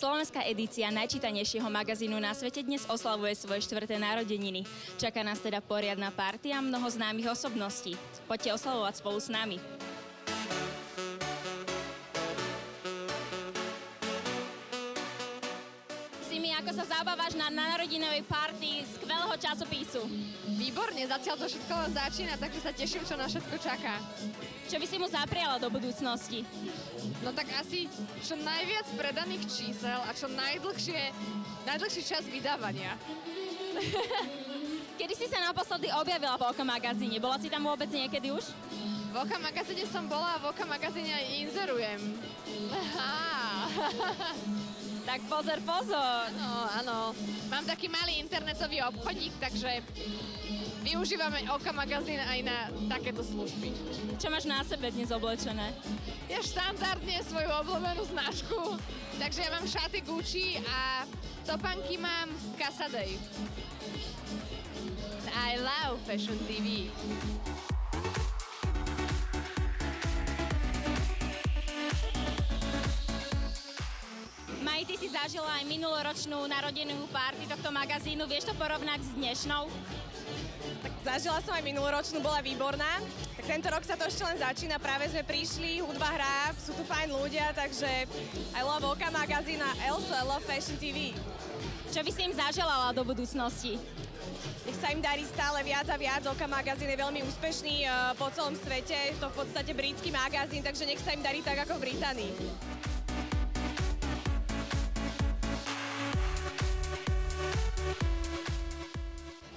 Slovenská edícia najčítanejšieho magazínu na svete dnes oslavuje svoje 4. narodeniny. Čaká nás teda poriadna party a mnoho známych osobností. Poďte oslavovať spolu s nami. Simi, ako sa zabávaš na narodinovej party skvelého časopisu? Výborne, zatiaľ to všetko len začína, takže sa teším, čo na všetko čaká. Čo by si mu zapriala do budúcnosti? No tak asi čo najviac predaných čísel a čo najdlhší čas vydávania. Kedy si sa naposledy objavila v OK magazíne? Bola si tam vôbec niekedy už? V OK magazíne som bola a v OK magazíne aj inzerujem. Tak pozor. Áno. Mám taký malý internetový obchodík, takže využívame OK magazín aj na takéto služby. Čo máš na sebe dnes oblečené? Ja štandardne svoju obľúbenú značku, takže ja mám šaty Gucci a topánky mám Casadei. I love Fashion TV. Maj, ty si zažila aj minuloročnú narodenovú party tohto magazínu. Vieš to porovnať s dnešnou? Tak zažila som aj minuloročnú, bola výborná. Tak tento rok sa to ešte len začína, práve sme prišli, hudba hrá, sú tu fajn ľudia, takže I love OK magazín a also I love Fashion TV. Čo by si im zaželala do budúcnosti? Nech sa im darí stále viac a viac, OK magazín je veľmi úspešný po celom svete, je to v podstate britský magazín, takže nech sa im darí tak ako v Británii.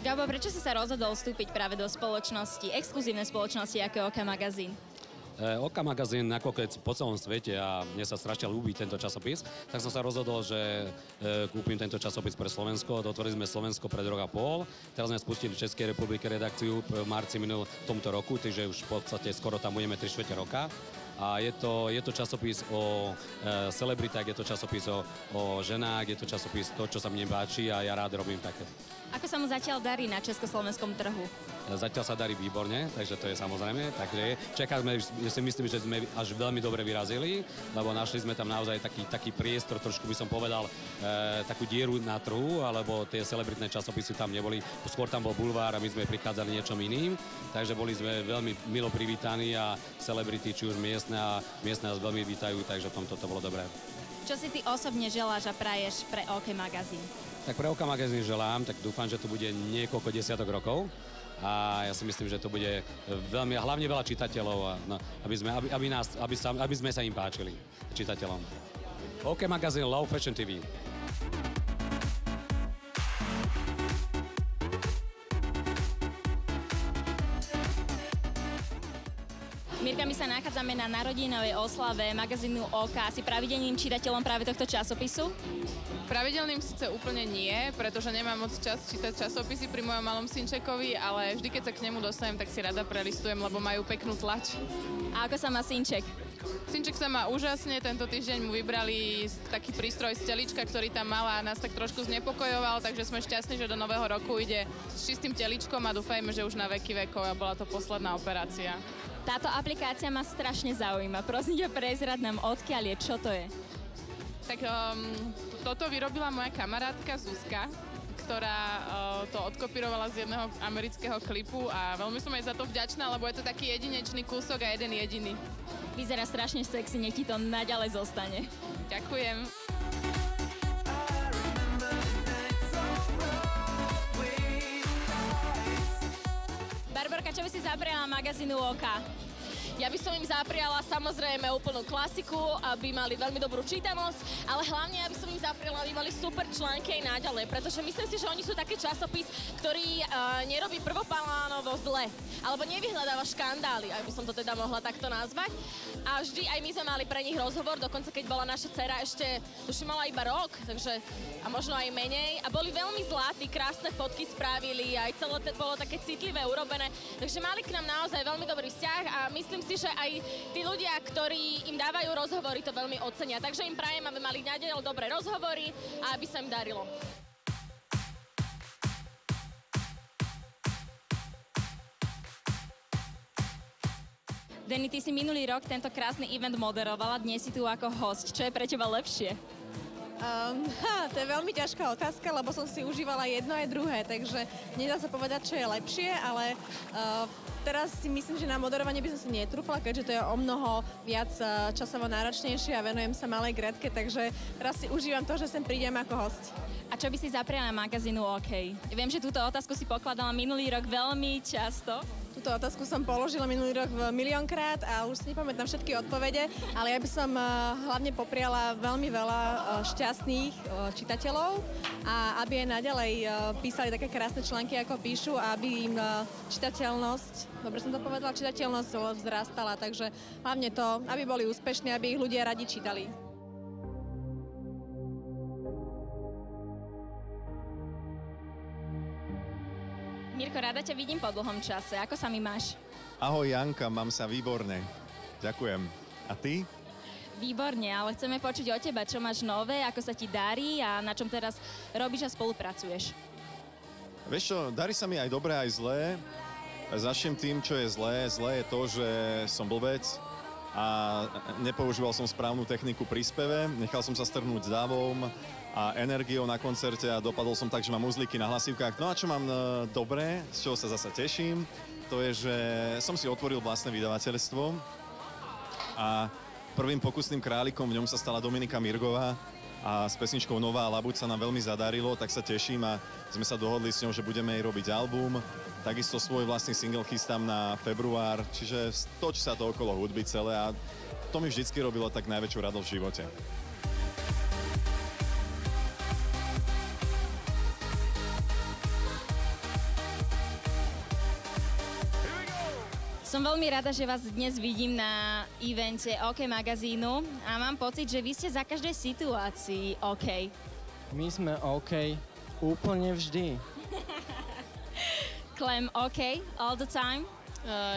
Gabo, prečo si sa rozhodol vstúpiť práve do spoločnosti, exkluzívnej spoločnosti ako OK magazín? OK magazín, nakoľko je po celom svete a mne sa strašne ľúbi tento časopis, tak som sa rozhodol, že kúpim tento časopis pre Slovensko. Otvorili sme Slovensko pred rok a pol. Teraz sme spustili v Českej republike redakciu v marci tomto roku, takže už v podstate skoro tam budeme 3/4 roka. A je to časopis o celebritách, je to časopis o ženách, je to časopis to, čo sa mne páči a ja rád robím také. Ako sa mu zatiaľ darí na československom trhu? Zatiaľ sa darí výborne, takže to je samozrejme. Takže čakáme, ja si myslím, že sme až veľmi dobre vyrazili, lebo našli sme tam naozaj taký priestor, trošku by som povedal, takú dieru na trhu, alebo tie celebritné časopisy tam neboli. Skôr tam bol bulvár a my sme prichádzali niečom iným, takže boli sme veľmi milo privítaní a celebrity, či už miestne nás veľmi vítajú, takže v tomto to bolo dobré. Čo si ty osobne želáš a praješ pre OK magazín? Tak pre OK magazín želám, tak dúfam, že to bude niekoľko desiatok rokov a ja si myslím, že to bude veľmi, hlavne veľa čitateľov, aby sme sa im páčili, čitateľom. OK magazín, Love Fashion TV. Mirka, my sa nachádzame na narodinovej oslave magazínu OK. Si pravidelným čitateľom práve tohto časopisu? Pravidelným síce úplne nie, pretože nemám moc čas čítať časopisy pri mojom malom synčekovi, ale vždy, keď sa k nemu dostanem, tak si rada prelistujem, lebo majú peknú tlač. A ako sa má synček? Synček sa má úžasne, tento týždeň mu vybrali taký prístroj z telička, ktorý tam mal a nás tak trošku znepokojoval, takže sme šťastní, že do nového roku ide s čistým teličkom a dúfajme, že už na veky vekov a bola to posledná operácia. Táto aplikácia ma strašne zaujíma. Prosím ťa, prezrad nám, odkiaľ je, čo to je? Tak toto vyrobila moja kamarátka Zuzka, ktorá to odkopírovala z jedného amerického klipu a veľmi som jej za to vďačná, lebo je to taký jedinečný kúsok a jeden jediný. Vyzerá strašne sexy, nech ti to naďalej zostane. Ďakujem. Barborka, čo by si zapriala magazínu OK? Ja by som im zapriala samozrejme úplnú klasiku, aby mali veľmi dobrú čítanosť, ale hlavne aby som im zapriala, aby mali super články aj naďalej, pretože myslím si, že oni sú taký časopis, ktorý nerobí prvoplánovo zle, alebo nevyhľadáva škandály, ak by som to teda mohla takto nazvať. A vždy aj my sme mali pre nich rozhovor, dokonca keď bola naša dcera ešte, tuším, mala iba rok, takže a možno aj menej. A boli veľmi zlatí, krásne fotky spravili, aj celé bolo také citlivé urobené. Takže mali k nám naozaj veľmi dobrý vzťah a myslím si, že aj tí ľudia, ktorí im dávajú rozhovory, to veľmi ocenia. Takže im prajem, aby mali naďalej dobré rozhovory a aby sa im darilo. Denny, ty si minulý rok tento krásny event moderovala, dnes si tu ako host. Čo je pre teba lepšie? To je veľmi ťažká otázka, lebo som si užívala jedno aj druhé, takže nedá sa povedať, čo je lepšie, ale teraz si myslím, že na moderovanie by som si netrúfala, keďže to je o mnoho viac časovo náročnejšie a venujem sa malej Gretke, takže teraz si užívam to, že sem prídem ako host. A čo by si zapriala magazínu OK? Viem, že túto otázku si pokladala minulý rok veľmi často. Túto otázku som položila minulý rok miliónkrát a už si nepamätám všetky odpovede, ale ja by som hlavne popriala veľmi veľa šťastných čitateľov a aby aj naďalej písali také krásne články, ako píšu a aby im čitateľnosť, dobre som to povedala, čitateľnosť vzrastala, takže hlavne to, aby boli úspešní, aby ich ľudia radi čítali. Mirko, rada ťa vidím po dlhom čase. Ako sa mi máš? Ahoj Janka, mám sa výborne. Ďakujem. A ty? Výborne, ale chceme počuť o teba, čo máš nové, ako sa ti darí a na čom teraz robíš a spolupracuješ. Vieš čo, darí sa mi aj dobré, aj zlé. Začnem tým, čo je zlé. Zlé je to, že som blbec a nepoužíval som správnu techniku pri speve. Nechal som sa strhnúť dávom a energiou na koncerte a dopadol som tak, že mám uzlíky na hlasivkách. No a čo mám dobré, z čoho sa zasa teším, to je, že som si otvoril vlastné vydavateľstvo a prvým pokusným králikom v ňom sa stala Dominika Mirgová a s pesničkou Nová labuť sa nám veľmi zadarilo, tak sa teším a sme sa dohodli s ňou, že budeme jej robiť album. Takisto svoj vlastný single chystám na február, čiže točí sa to okolo hudby celé a to mi vždycky robilo tak najväčšiu radosť v živote. Som veľmi rada, že vás dnes vidím na evente OK magazínu a mám pocit, že vy ste za každej situácii OK. My sme OK úplne vždy. Clem OK all the time?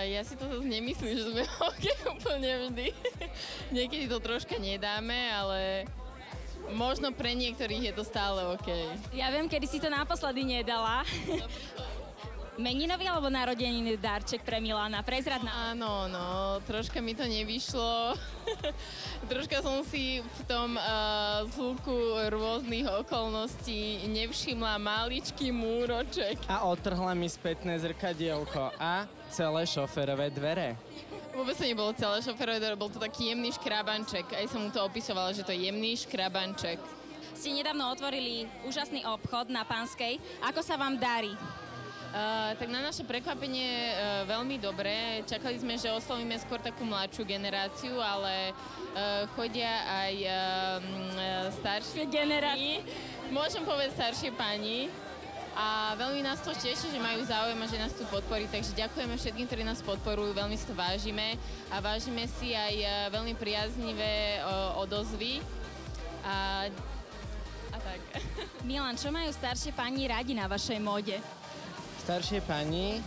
Ja si to zase nemyslím, že sme OK úplne vždy. Niekedy to troška nedáme, ale možno pre niektorých je to stále OK. Ja viem, kedy si to naposledy nedala. Meninový alebo narodeniny darček pre Milana? Prezrad nám. Áno, no, troška mi to nevyšlo. Troška som si v tom zhluku rôznych okolností nevšimla maličký múroček. A odtrhla mi spätné zrkadielko a celé šoférové dvere. Vôbec to nebolo celé šoférové dvere, bol to taký jemný škrabanček. Aj som mu to opisovala, že to je jemný škrabanček. Ste nedávno otvorili úžasný obchod na Panskej. Ako sa vám darí? Tak na naše prekvapenie veľmi dobre. Čakali sme, že oslovíme skôr takú mladšiu generáciu, ale chodia aj staršie generácie. Môžem povedať staršie pani. A veľmi nás to teší, že majú záujem a že nás tu podporí. Takže ďakujeme všetkým, ktorí nás podporujú. Veľmi si to vážime. A vážime si aj veľmi priaznivé odozvy. A tak. Milan, čo majú staršie pani radi na vašej móde? Staršie pani,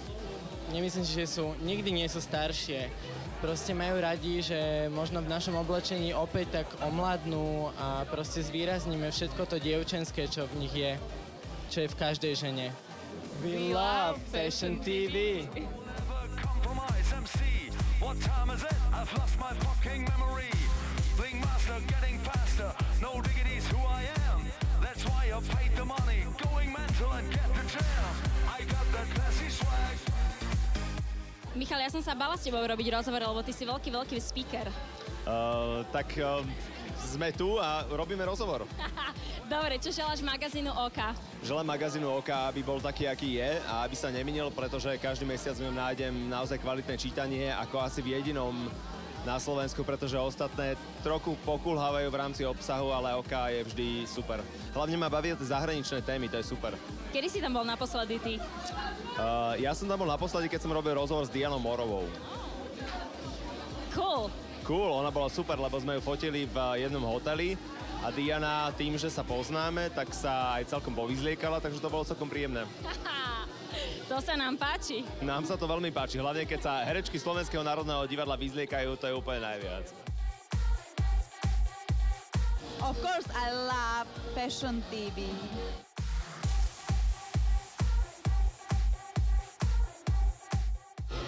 nemyslím si, že nikdy nie sú staršie. Proste majú radi, že možno v našom oblečení opäť tak omladnú a proste zvýrazníme všetko to dievčenské, čo v nich je, čo je v každej žene. We love Fashion TV! Michal, ja som sa bala s tebou robiť rozhovor, lebo ty si veľký speaker. Sme tu a robíme rozhovor. Dobre, čo želáš magazínu OK? Želám magazínu OK, aby bol taký, aký je a aby sa nemenil, pretože každý mesiac v ňom nájdem naozaj kvalitné čítanie, ako asi v jedinom na Slovensku, pretože ostatné trochu pokulhávajú v rámci obsahu, ale OK je vždy super. Hlavne ma bavia zahraničné témy, to je super. Kedy si tam bol naposledy ty? Ja som tam bol naposledy, keď som robil rozhovor s Dianou Morovou. Cool, ona bola super, lebo sme ju fotili v jednom hoteli a Diana tým, že sa poznáme, tak sa aj celkom povyzliekala, takže to bolo celkom príjemné. To sa nám páči. Nám sa to veľmi páči, hlavne keď sa herečky Slovenského národného divadla vyzliekajú, to je úplne najviac. Of course, I love Fashion TV.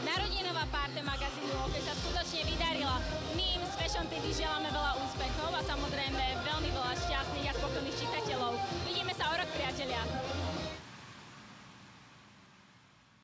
Narodeninová party magazínu OK sa skutočne vydarila. My im z Fashion TV želáme veľa úspechov a samozrejme